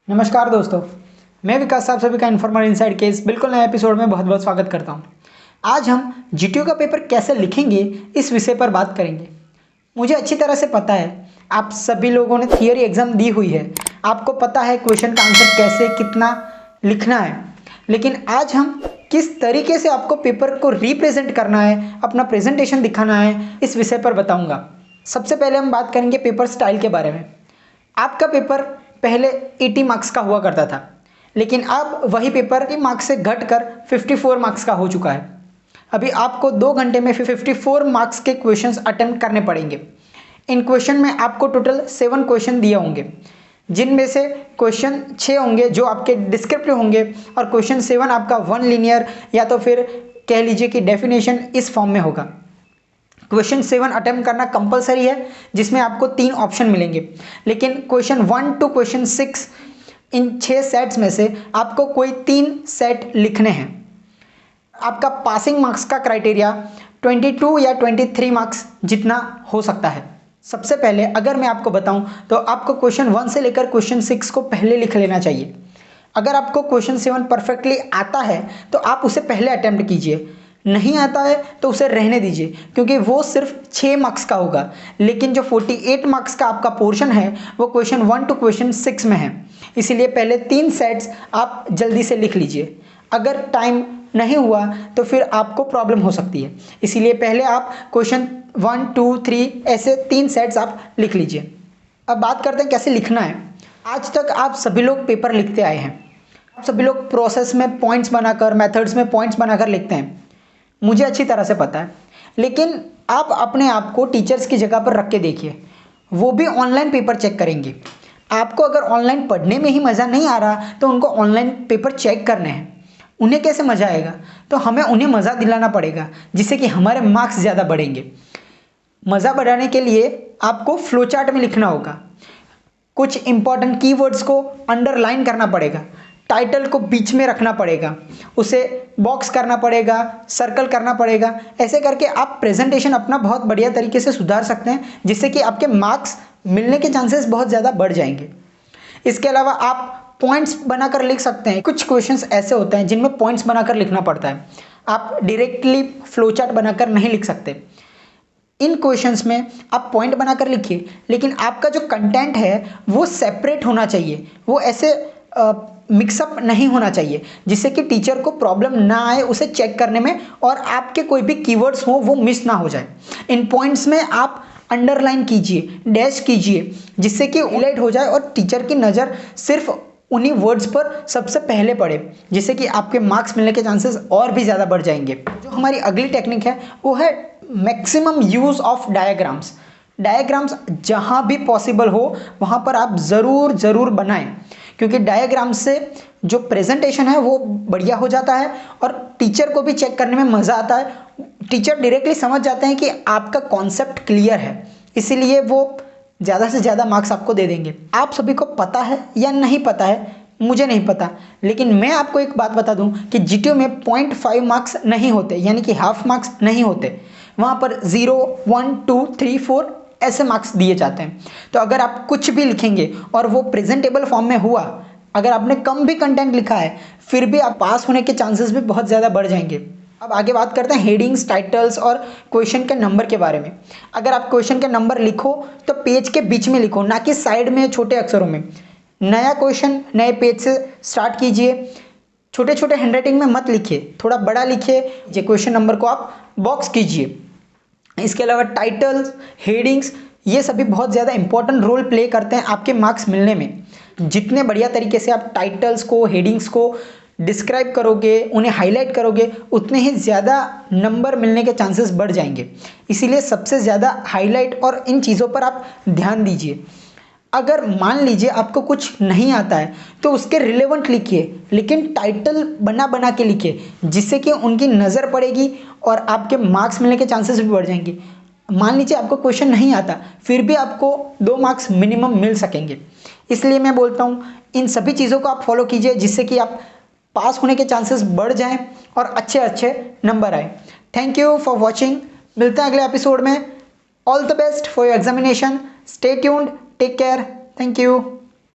नमस्कार दोस्तों, मैं विकास साहब सभी का इन्फॉर्मर इनसाइड केस बिल्कुल नए एपिसोड में बहुत बहुत स्वागत करता हूं। आज हम जीटीयू का पेपर कैसे लिखेंगे इस विषय पर बात करेंगे। मुझे अच्छी तरह से पता है आप सभी लोगों ने थियरी एग्जाम दी हुई है, आपको पता है क्वेश्चन का आंसर कैसे कितना लिखना है, लेकिन आज हम किस तरीके से आपको पेपर को रिप्रेजेंट करना है, अपना प्रेजेंटेशन दिखाना है, इस विषय पर बताऊँगा। सबसे पहले हम बात करेंगे पेपर स्टाइल के बारे में। आपका पेपर पहले 80 मार्क्स का हुआ करता था, लेकिन अब वही पेपर 80 मार्क्स से घटकर 54 मार्क्स का हो चुका है। अभी आपको 2 घंटे में 54 मार्क्स के क्वेश्चंस अटेम्प्ट करने पड़ेंगे। इन क्वेश्चन में आपको टोटल 7 क्वेश्चन दिए होंगे, जिनमें से क्वेश्चन 6 होंगे जो आपके डिस्क्रिप्टिव होंगे और क्वेश्चन 7 आपका 1 लीनियर या तो फिर कह लीजिए कि डेफिनेशन इस फॉर्म में होगा। क्वेश्चन 7 अटेम्प्ट करना कंपलसरी है, जिसमें आपको 3 ऑप्शन मिलेंगे, लेकिन question 1 to question 6 in 6 sets में से आपको कोई 3 सेट लिखने हैं। आपका पासिंग मार्क्स का क्राइटेरिया 22 या 23 मार्क्स जितना हो सकता है। सबसे पहले अगर मैं आपको बताऊं तो आपको क्वेश्चन 1 से लेकर क्वेश्चन 6 को पहले लिख लेना चाहिए। अगर आपको क्वेश्चन 7 परफेक्टली आता है तो आप उसे पहले अटेम्प्ट कीजिए, नहीं आता है तो उसे रहने दीजिए, क्योंकि वो सिर्फ 6 मार्क्स का होगा, लेकिन जो 48 मार्क्स का आपका पोर्शन है वो क्वेश्चन 1 टू क्वेश्चन 6 में है। इसीलिए पहले 3 सेट्स आप जल्दी से लिख लीजिए। अगर टाइम नहीं हुआ तो फिर आपको प्रॉब्लम हो सकती है, इसीलिए पहले आप क्वेश्चन 1 2 3 ऐसे 3 सेट्स आप लिख लीजिए। अब बात करते हैं कैसे लिखना है। आज तक आप सभी लोग पेपर लिखते आए हैं, आप सभी लोग प्रोसेस में पॉइंट्स बनाकर, मेथड्स में पॉइंट्स बनाकर लिखते हैं, मुझे अच्छी तरह से पता है। लेकिन आप अपने आप को टीचर्स की जगह पर रख के देखिए, वो भी ऑनलाइन पेपर चेक करेंगे। आपको अगर ऑनलाइन पढ़ने में ही मज़ा नहीं आ रहा तो उनको ऑनलाइन पेपर चेक करने हैं, उन्हें कैसे मज़ा आएगा? तो हमें उन्हें मज़ा दिलाना पड़ेगा, जिससे कि हमारे मार्क्स ज़्यादा बढ़ेंगे। मज़ा बढ़ाने के लिए आपको फ्लो चार्ट में लिखना होगा, कुछ इंपॉर्टेंट कीवर्ड्स को अंडरलाइन करना पड़ेगा, टाइटल को बीच में रखना पड़ेगा, उसे बॉक्स करना पड़ेगा, सर्कल करना पड़ेगा। ऐसे करके आप प्रेजेंटेशन अपना बहुत बढ़िया तरीके से सुधार सकते हैं, जिससे कि आपके मार्क्स मिलने के चांसेस बहुत ज़्यादा बढ़ जाएंगे। इसके अलावा आप पॉइंट्स बनाकर लिख सकते हैं। कुछ क्वेश्चंस ऐसे होते हैं जिनमें पॉइंट्स बनाकर लिखना पड़ता है, आप डायरेक्टली फ्लो चार्ट बनाकर नहीं लिख सकते। इन क्वेश्चंस में आप पॉइंट बनाकर लिखिए, लेकिन आपका जो कंटेंट है वो सेपरेट होना चाहिए, वो ऐसे मिक्सअप नहीं होना चाहिए, जिससे कि टीचर को प्रॉब्लम ना आए उसे चेक करने में और आपके कोई भी कीवर्ड्स हो वो मिस ना हो जाए। इन पॉइंट्स में आप अंडरलाइन कीजिए, डैश कीजिए, जिससे कि हाईलाइट हो जाए और टीचर की नज़र सिर्फ उन्हीं वर्ड्स पर सबसे पहले पड़े, जिससे कि आपके मार्क्स मिलने के चांसेस और भी ज़्यादा बढ़ जाएंगे। जो हमारी अगली टेक्निक है वो है maximum use of diagrams. Diagrams जहाँ भी पॉसिबल हो वहाँ पर आप ज़रूर बनाएं, क्योंकि डायग्राम से जो प्रेजेंटेशन है वो बढ़िया हो जाता है और टीचर को भी चेक करने में मज़ा आता है। टीचर डायरेक्टली समझ जाते हैं कि आपका कॉन्सेप्ट क्लियर है, इसीलिए वो ज़्यादा से ज़्यादा मार्क्स आपको दे देंगे। आप सभी को पता है या नहीं पता है मुझे नहीं पता, लेकिन मैं आपको एक बात बता दूं कि जीटीयू में 0.5 मार्क्स नहीं होते, यानी कि हाफ मार्क्स नहीं होते। वहाँ पर 0 1 2 3 4 ऐसे मार्क्स दिए जाते हैं। तो अगर आप कुछ भी लिखेंगे और वो प्रेजेंटेबल फॉर्म में हुआ, अगर आपने कम भी कंटेंट लिखा है, फिर भी आप पास होने के चांसेस भी बहुत ज़्यादा बढ़ जाएंगे। अब आगे बात करते हैं हेडिंग्स, टाइटल्स और क्वेश्चन के नंबर के बारे में। अगर आप क्वेश्चन के नंबर लिखो तो पेज के बीच में लिखो, ना कि साइड में छोटे अक्षरों में। नया क्वेश्चन नए पेज से स्टार्ट कीजिए, छोटे छोटे हैंडराइटिंग में मत लिखिए, थोड़ा बड़ा लिखिए। ये क्वेश्चन नंबर को आप बॉक्स कीजिए। इसके अलावा टाइटल्स, हेडिंग्स, ये सभी बहुत ज़्यादा इंपॉर्टेंट रोल प्ले करते हैं आपके मार्क्स मिलने में। जितने बढ़िया तरीके से आप टाइटल्स को, हेडिंग्स को डिस्क्राइब करोगे, उन्हें हाईलाइट करोगे, उतने ही ज़्यादा नंबर मिलने के चांसेस बढ़ जाएंगे। इसीलिए सबसे ज़्यादा हाईलाइट और इन चीज़ों पर आप ध्यान दीजिए। अगर मान लीजिए आपको कुछ नहीं आता है तो उसके रिलेवेंट लिखिए, लेकिन टाइटल बना के लिखिए, जिससे कि उनकी नज़र पड़ेगी और आपके मार्क्स मिलने के चांसेस भी बढ़ जाएंगे। मान लीजिए आपको क्वेश्चन नहीं आता, फिर भी आपको 2 मार्क्स मिनिमम मिल सकेंगे। इसलिए मैं बोलता हूँ इन सभी चीज़ों को आप फॉलो कीजिए, जिससे कि आप पास होने के चांसेस बढ़ जाएं और अच्छे नंबर आए। Thank you for watching. मिलते हैं अगले एपिसोड में। All the best for your examination. Stay tuned, take care, thank you.